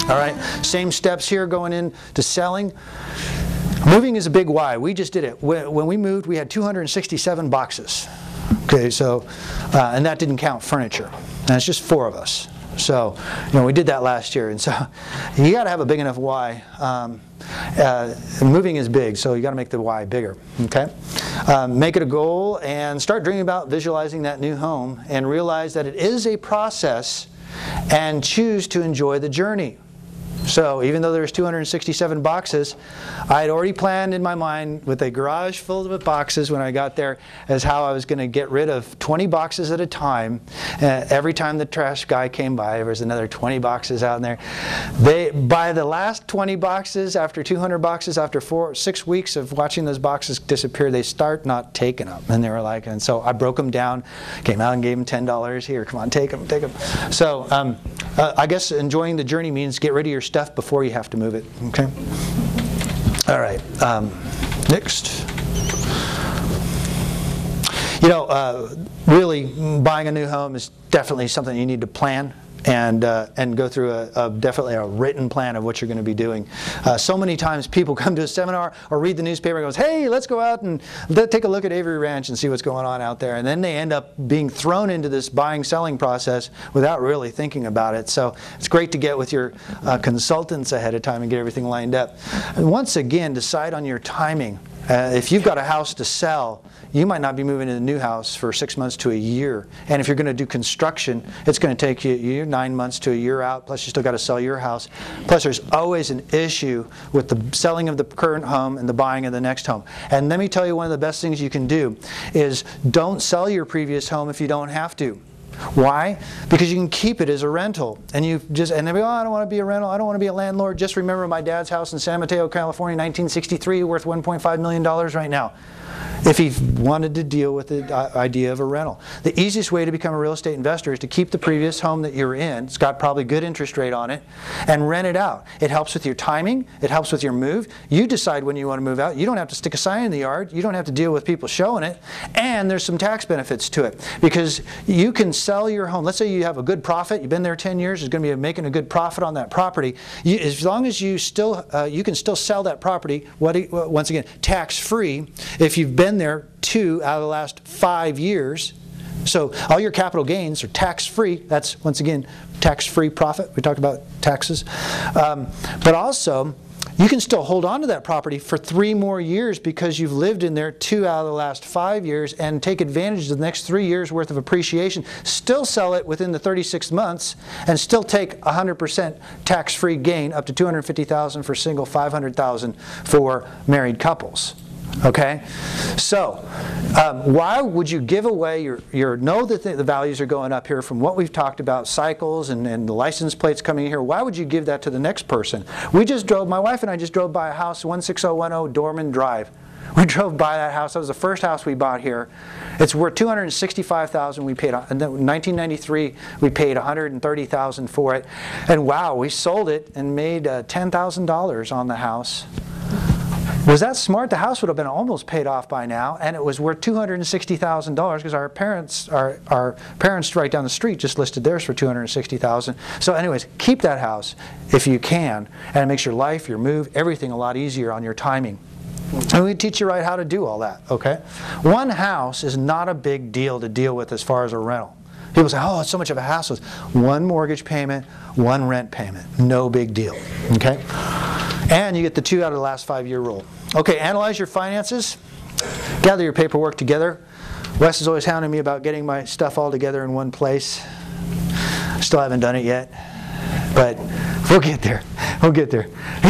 All right, same steps here going into selling. Moving is a big why. We just did it. When we moved, we had 267 boxes. Okay, so, and that didn't count furniture. And it's just 4 of us. So, we did that last year. And so, you got to have a big enough why. Moving is big, so you got to make the why bigger. Okay, make it a goal and start dreaming about visualizing that new home, and realize that it is a process, and choose to enjoy the journey. So even though there's 267 boxes, I had already planned in my mind with a garage full of boxes when I got there as how I was going to get rid of 20 boxes at a time. Every time the trash guy came by, there was another 20 boxes out in there. By the last 20 boxes, after 200 boxes, after 6 weeks of watching those boxes disappear, they start not taking them. And they were like, and so I broke them down, came out and gave them $10. Here, come on, take them, take them. So I guess enjoying the journey means get rid of your stuff before you have to move it. Okay. All right. Next. Really, buying a new home is definitely something you need to plan and go through definitely a written plan of what you're going to be doing. So many times people come to a seminar or read the newspaper and goes, hey, let's go out and take a look at Avery Ranch and see what's going on out there. And then they end up being thrown into this buying-selling process without really thinking about it. So it's great to get with your consultants ahead of time and get everything lined up. And once again, decide on your timing. If you've got a house to sell, you might not be moving to the new house for 6 months to a year. And if you're going to do construction, it's going to take you 9 months to a year out, plus you still got to sell your house. Plus there's always an issue with the selling of the current home and the buying of the next home. And let me tell you, one of the best things you can do is don't sell your previous home if you don't have to. Why? Because you can keep it as a rental. And they go, oh, I don't want to be a rental, I don't want to be a landlord. Just remember my dad's house in San Mateo, California, 1963, worth $1.5 million right now. If he wanted to deal with the idea of a rental. The easiest way to become a real estate investor is to keep the previous home that you're in, it's got probably good interest rate on it, and rent it out. It helps with your timing, it helps with your move. You decide when you want to move out. You don't have to stick a sign in the yard, you don't have to deal with people showing it, and there's some tax benefits to it. Because you can sell your home, let's say you have a good profit, you've been there 10 years, it's going to be making a good profit on that property. As long as you can still sell that property, once again, tax-free, if you've been there 2 out of the last 5 years. So all your capital gains are tax-free. That's, once again, tax-free profit. We talked about taxes. But also, you can still hold on to that property for 3 more years because you've lived in there 2 out of the last 5 years, and take advantage of the next 3 years worth of appreciation. Still sell it within the 36 months and still take 100% tax-free gain up to $250,000 for single, $500,000 for married couples. Okay, so why would you give away know that the values are going up here from what we've talked about, cycles and the license plates coming in here? Why would you give that to the next person? My wife and I just drove by a house, 16010 Dorman Drive. We drove by that house. That was the first house we bought here. It's worth $265,000. We paid in 1993. We paid $130,000 for it, and wow, we sold it and made $10,000 on the house. Was that smart? The house would have been almost paid off by now, and it was worth $260,000 because our parents right down the street just listed theirs for $260,000. So anyways, keep that house if you can, and it makes your life, your move, everything a lot easier on your timing. And we teach you right how to do all that, okay? One house is not a big deal to deal with as far as a rental. People say, oh, it's so much of a hassle. 1 mortgage payment, 1 rent payment. No big deal, okay? And you get the 2 out of the last 5-year rule. Okay, analyze your finances. Gather your paperwork together. Wes is always hounding me about getting my stuff all together in one place. Still haven't done it yet, but we'll get there. We'll get there.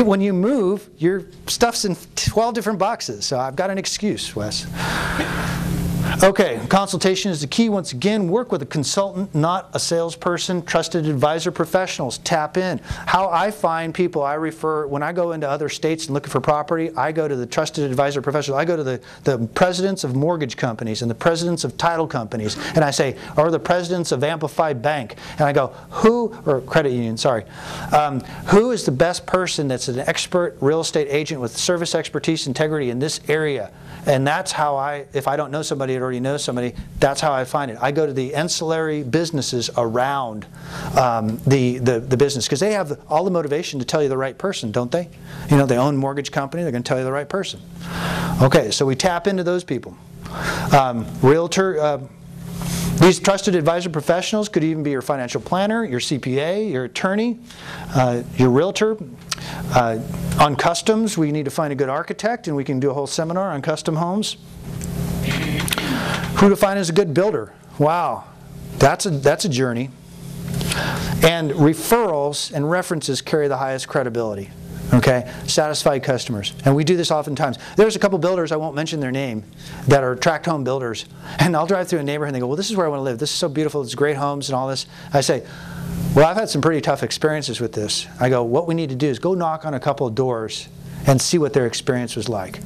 When you move, your stuff's in 12 different boxes, so I've got an excuse, Wes. Okay, consultation is the key. Once again, work with a consultant, not a salesperson. Trusted advisor professionals, tap in. How I find people, I refer, when I go into other states and looking for property, I go to the trusted advisor professionals. I go to the presidents of mortgage companies and the presidents of title companies, and I say, or the presidents of Amplify Bank, and I go, or credit union, sorry. Who is the best person that's an expert real estate agent with service expertise, integrity in this area? And that's how if I don't know somebody that already knows somebody, that's how I find it. I go to the ancillary businesses around the business, because they have all the motivation to tell you the right person, don't they? You know, they own a mortgage company, they're going to tell you the right person. Okay, so we tap into those people. Realtor, these trusted advisor professionals could even be your financial planner, your CPA, your attorney, your realtor. On customs, we need to find a good architect, and we can do a whole seminar on custom homes. Who to find as a good builder? Wow, that's a journey. And referrals and references carry the highest credibility. Okay, satisfied customers. And we do this oftentimes. There's a couple builders, I won't mention their name, that are tract home builders. And I'll drive through a neighborhood and they go, well, this is where I want to live. This is so beautiful. It's great homes and all this. I say, well, I've had some pretty tough experiences with this. I go, what we need to do is go knock on a couple of doors and see what their experience was like.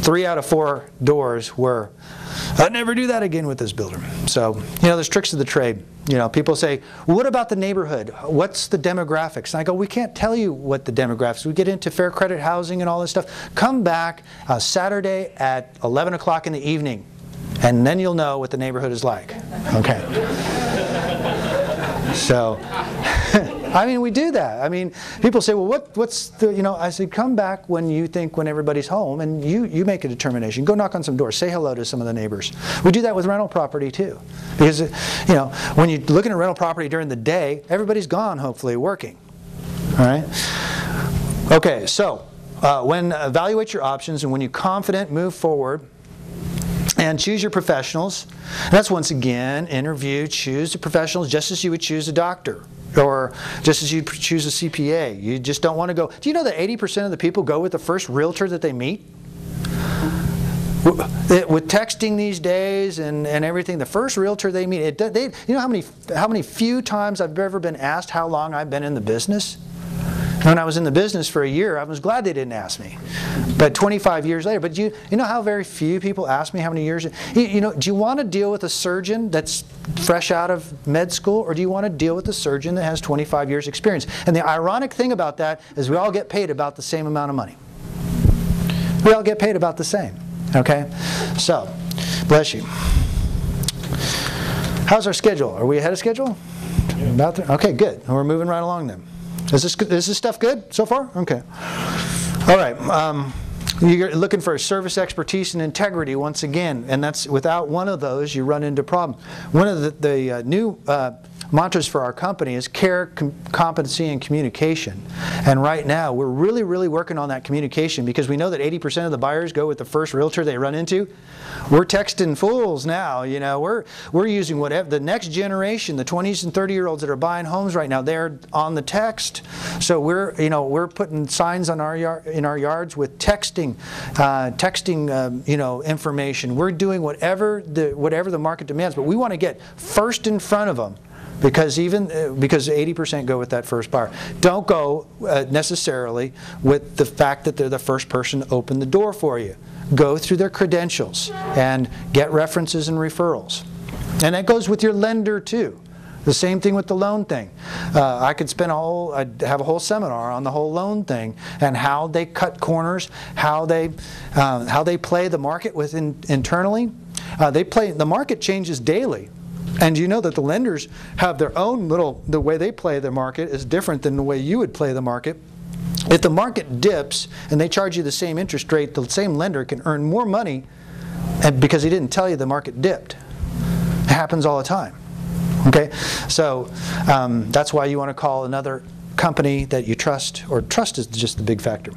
3 out of 4 doors were, I'd never do that again with this builder. So, you know, there's tricks of the trade. You know, people say, well, what about the neighborhood? What's the demographics? And I go, we can't tell you what the demographics. We get into fair credit housing and all this stuff. Come back Saturday at 11 o'clock in the evening, and then you'll know what the neighborhood is like. Okay. So, I mean, we do that. I mean, people say, well, what's the, you know, I say, come back when you think when everybody's home, and you make a determination. Go knock on some doors. Say hello to some of the neighbors. We do that with rental property too. Because, you know, when you're looking at rental property during the day, everybody's gone, hopefully, working. All right? Okay, so when evaluate your options and when you're confident, move forward. And choose your professionals. That's once again, interview, choose the professionals just as you would choose a doctor, or just as you choose a CPA. You just don't want to go. Do you know that 80% of the people go with the first realtor that they meet? With texting these days and everything, the first realtor they meet, you know how many few times I've ever been asked how long I've been in the business? When I was in the business for a year, I was glad they didn't ask me. But 25 years later, but you know how very few people ask me how many years? You know, do you want to deal with a surgeon that's fresh out of med school, or do you want to deal with a surgeon that has 25 years experience? And the ironic thing about that is we all get paid about the same amount of money. We all get paid about the same. Okay? So, bless you. How's our schedule? Are we ahead of schedule? About there? Okay, good. We're moving right along then. Is this stuff good so far? Okay. All right. You're looking for service expertise and integrity once again, and that's without one of those you run into problems. One of the new mantras for our company is care, competency, and communication. And right now we're really, really working on that communication, because we know that 80% of the buyers go with the first realtor they run into. We're texting fools now. You know, we're using whatever the next generation, the 20s and 30-year-olds that are buying homes right now. They're on the text. So we're putting signs on in our yards with texting, information. We're doing whatever the market demands, but we want to get first in front of them. Because 80% go with that first buyer. Don't go necessarily with the fact that they're the first person to open the door for you. Go through their credentials and get references and referrals. And that goes with your lender too. The same thing with the loan thing. I'd have a whole seminar on the whole loan thing and how they cut corners, how they play the market internally. The market changes daily. And you know that the lenders have their own the way they play their market is different than the way you would play the market. If the market dips and they charge you the same interest rate, the same lender can earn more money because he didn't tell you the market dipped. It happens all the time. Okay? So that's why you want to call another company that you trust, or trust is just the big factor.